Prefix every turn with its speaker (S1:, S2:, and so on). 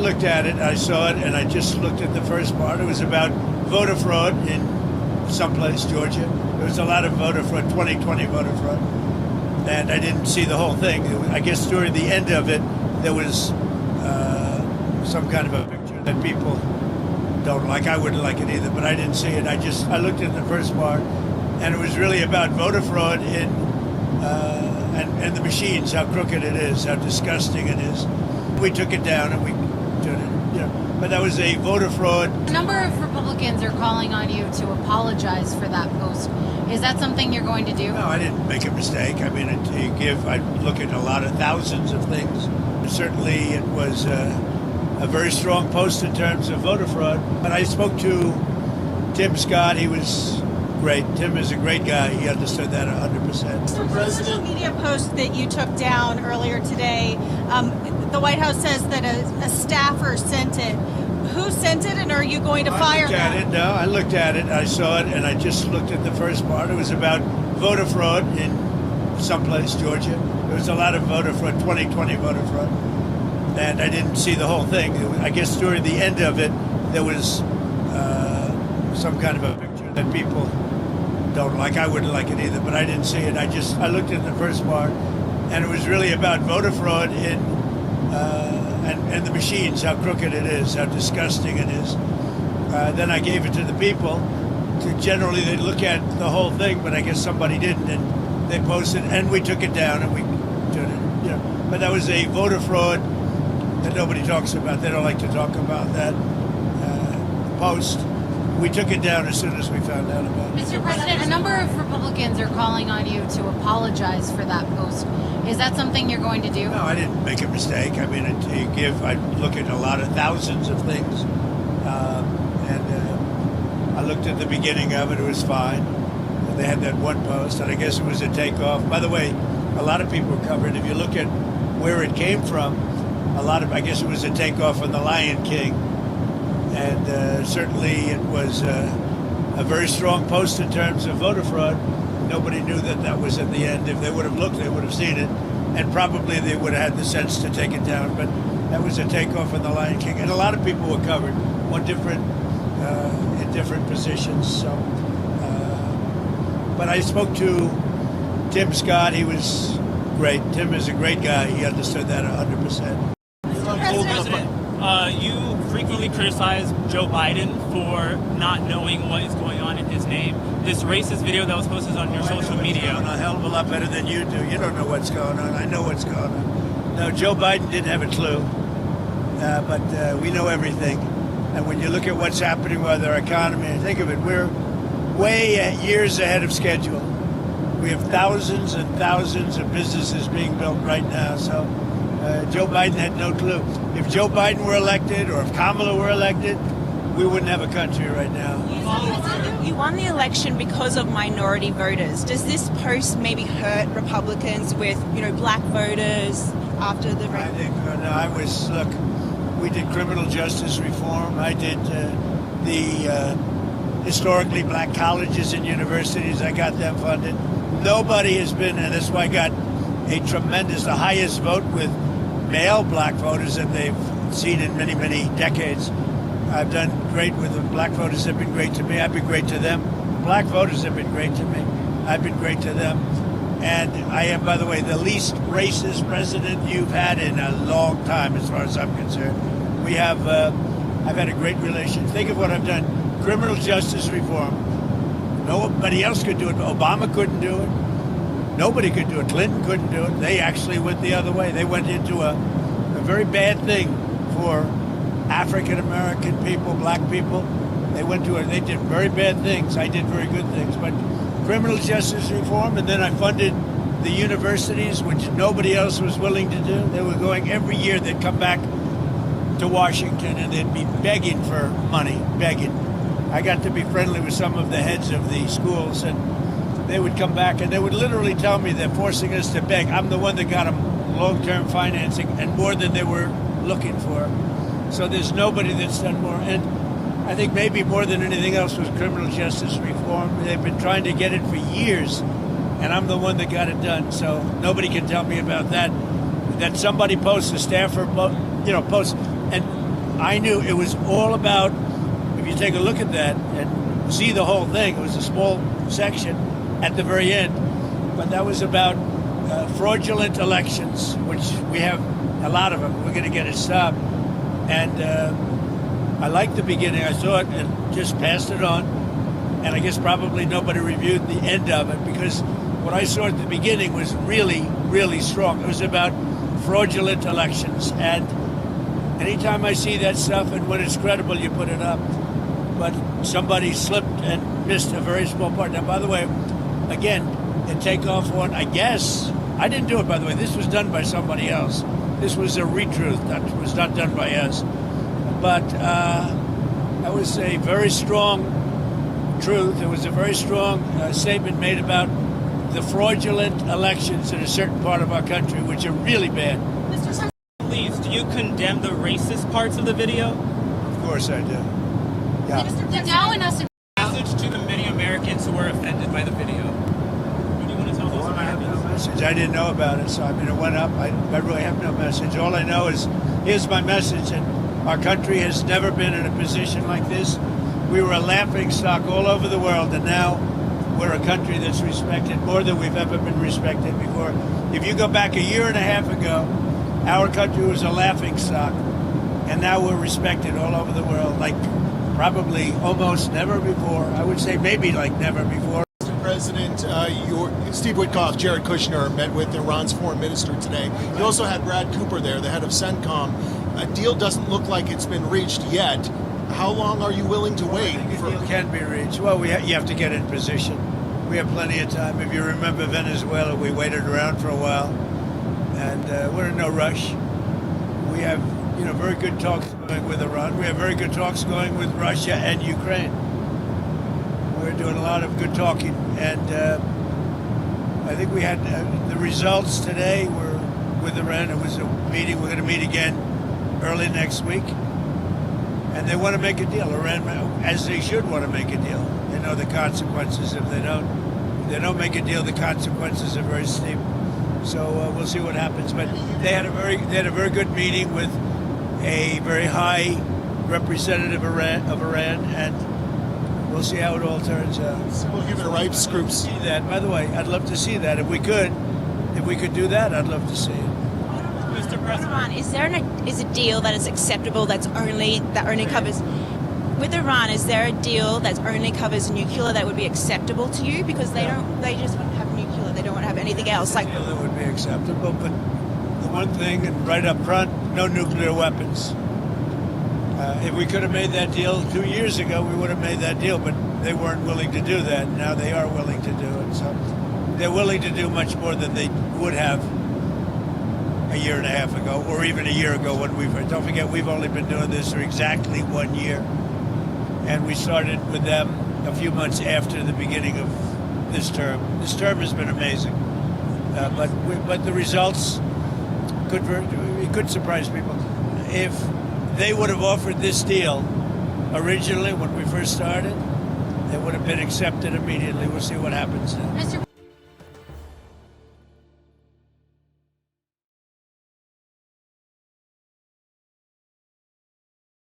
S1: looked at it, I saw it, and I just looked at the first part. It was about voter fraud in someplace, Georgia. There was a lot of voter fraud, 2020 voter fraud, and I didn't see the whole thing. I guess during the end of it, there was some kind of a picture that people don't like. I wouldn't like it either, but I didn't see it. I looked at the first part, and it was really about voter fraud in and the machines, how crooked it is, how disgusting it is. We took it down, and we did it, but that was a voter fraud.
S2: A number of Republicans are calling on you to apologize for that post. Is that something you're going to do?
S1: No, I didn't make a mistake. I mean, I look at a lot of thousands of things. Certainly, it was a very strong post in terms of voter fraud. But I spoke to Tim Scott. He was great. Tim is a great guy. He understood that 100%.
S3: The social media post that you took down earlier today, the White House says that a staffer sent it. Who sent it, and are you going to fire them?
S1: No, I looked at it. I saw it, and I just looked at the first part. It was about voter fraud in someplace, Georgia. There was a lot of voter fraud, 2020 voter fraud, and I didn't see the whole thing. I guess during the end of it, there was some kind of a picture that people don't like. I wouldn't like it either, but I didn't see it. I looked at the first part, and it was really about voter fraud in and the machines, how crooked it is, how disgusting it is. Then I gave it to the people. Generally, they look at the whole thing, but I guess somebody didn't, and they posted, and we took it down, and we did it. But that was a voter fraud that nobody talks about. They don't like to talk about that post. We took it down as soon as we found out about it.
S2: Mr. President, a number of Republicans are calling on you to apologize for that post. Is that something you're going to do?
S1: No, I didn't make a mistake. I mean, I look at a lot of thousands of things, and I looked at the beginning of it. It was fine. They had that one post, and I guess it was a takeoff. By the way, a lot of people covered. If you look at where it came from, I guess it was a takeoff on The Lion King. And certainly it was a very strong post in terms of voter fraud. Nobody knew that was at the end. If they would have looked, they would have seen it. And probably they would have had the sense to take it down. But that was a takeoff on The Lion King. And a lot of people were covered, in different positions. So, but I spoke to Tim Scott. He was great. Tim is a great guy. He understood that 100%.
S4: You frequently criticize Joe Biden for not knowing what is going on in his name. This racist video that was posted on your social media.
S1: A hell of a lot better than you do. You don't know what's going on. I know what's going on. No, Joe Biden didn't have a clue, but we know everything. And when you look at what's happening with our economy, think of it, we're way years ahead of schedule. We have thousands and thousands of businesses being built right now. So Joe Biden had no clue. If Joe Biden were elected, or if Kamala were elected, we wouldn't have a country right now.
S5: You won the election because of minority voters. Does this post maybe hurt Republicans with, black voters after the...
S1: I think, look, we did criminal justice reform. I did the historically black colleges and universities. I got them funded. Nobody has been, and that's why I got the highest vote with male black voters that they've seen in many, many decades. I've done great with them. Black voters have been great to me. I've been great to them. Black voters have been great to me. I've been great to them. And I am, by the way, the least racist president you've had in a long time, as far as I'm concerned. We have, I've had a great relation. Think of what I've done. Criminal justice reform. Nobody else could do it. Obama couldn't do it. Nobody could do it. Clinton couldn't do it. They actually went the other way. They went into a very bad thing for African-American people, black people. They did very bad things. I did very good things. But criminal justice reform, and then I funded the universities, which nobody else was willing to do. They were going every year. They'd come back to Washington, and they'd be begging for money, begging. I got to be friendly with some of the heads of the schools, and they would come back and they would literally tell me they're forcing us to beg. I'm the one that got them long-term financing and more than they were looking for. So there's nobody that's done more. And I think maybe more than anything else was criminal justice reform. They've been trying to get it for years, and I'm the one that got it done. So nobody can tell me about that. That somebody posts, a staffer posts, and I knew it was all about, if you take a look at that and see the whole thing, it was a small section at the very end, but that was about fraudulent elections, which we have a lot of them. We're going to get it stopped. And I liked the beginning. I saw it and just passed it on. And I guess probably nobody reviewed the end of it, because what I saw at the beginning was really, really strong. It was about fraudulent elections. And anytime I see that stuff, and when it's credible, you put it up. But somebody slipped and missed a very small part. Now, by the way, again, the takeoff one, I guess, I didn't do it, by the way. This was done by somebody else. This was a retruth. That was not done by us. But that was a very strong truth. It was a very strong statement made about the fraudulent elections in a certain part of our country, which are really bad.
S4: Please, do you condemn the racist parts of the video?
S1: Of course I do. Yeah.
S2: Mr. Dow and us.
S4: Message to the many Americans who were offended by the video. What do you want to tell those
S1: Well, I have no
S4: Americans?
S1: message. I didn't know about it, so I mean, it went up. I really have no message. All I know is, here's my message, and our country has never been in a position like this. We were a laughing stock all over the world, and now we're a country that's respected more than we've ever been respected before. If you go back a year and a half ago, our country was a laughing stock, and now we're respected all over the world, like probably almost never before. I would say maybe like never before.
S6: Mr. President, Steve Witkoff, Jared Kushner met with Iran's foreign minister today. You also had Brad Cooper there, the head of CENTCOM. A deal doesn't look like it's been reached yet. How long are you willing to wait?
S1: A deal can be reached. Well, you have to get in position. We have plenty of time. If you remember Venezuela, we waited around for a while, and we're in no rush. We have, very good talks going with Iran. We have very good talks going with Russia and Ukraine. We're doing a lot of good talking, and I think we had the results today were with Iran. It was a meeting. We're going to meet again early next week, and they want to make a deal. Iran, as they should, want to make a deal. They know the consequences if they don't. If they don't make a deal, the consequences are very steep. So we'll see what happens. But they had a very good meeting with a very high representative of Iran, and we'll see how it all turns out.
S6: Civil human rights groups.
S1: See that? By the way, I'd love to see that. If we could do that, I'd love to see it.
S4: Mr. President.
S5: Iran, is a deal that is acceptable that only covers with Iran? Is there a deal that only covers nuclear that would be acceptable to you? Because they just want to have nuclear. They don't want to have anything else. Like,
S1: That would be acceptable, but the one thing, and right up front, no nuclear weapons. If we could have made that deal 2 years ago, we would have made that deal, but they weren't willing to do that. Now they are willing to do it. So they're willing to do much more than they would have a year and a half ago, or even a year ago when don't forget, we've only been doing this for exactly 1 year. And we started with them a few months after the beginning of this term. This term has been amazing. But the results could surprise people. If they would have offered this deal originally when we first started, it would have been accepted immediately. We'll see what happens now.
S2: Mr.